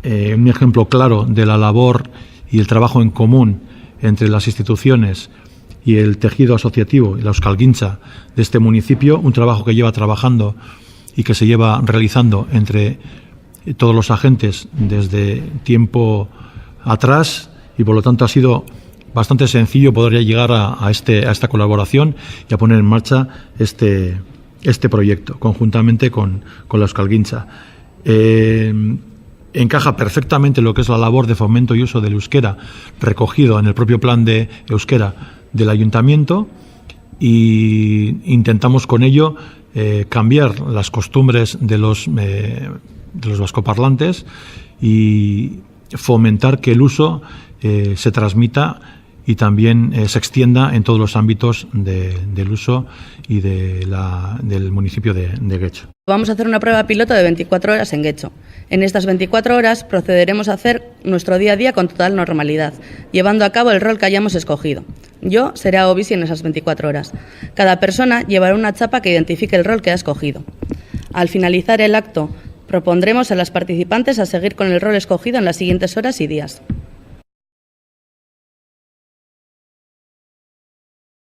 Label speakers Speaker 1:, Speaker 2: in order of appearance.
Speaker 1: un ejemplo claro de la labor y el trabajo en común entre las instituciones y el tejido asociativo y la Euskalgintza de este municipio, un trabajo que lleva trabajando y que se lleva realizando entre todos los agentes desde tiempo atrás, y por lo tanto ha sido bastante sencillo poder llegar a esta colaboración y a poner en marcha este proyecto conjuntamente con la Euskalgintza. Encaja perfectamente lo que es la labor de fomento y uso del euskera recogido en el propio plan de euskera del ayuntamiento, y intentamos con ello cambiar las costumbres de los vascoparlantes y fomentar que el uso se transmita y también se extienda en todos los ámbitos del uso y del municipio de Getxo.
Speaker 2: Vamos a hacer una prueba piloto de 24 horas en Getxo. En estas 24 horas procederemos a hacer nuestro día a día con total normalidad, llevando a cabo el rol que hayamos escogido. Yo seré Obisi en esas 24 horas. Cada persona llevará una chapa que identifique el rol que ha escogido. Al finalizar el acto, propondremos a las participantes a seguir con el rol escogido en las siguientes horas y días.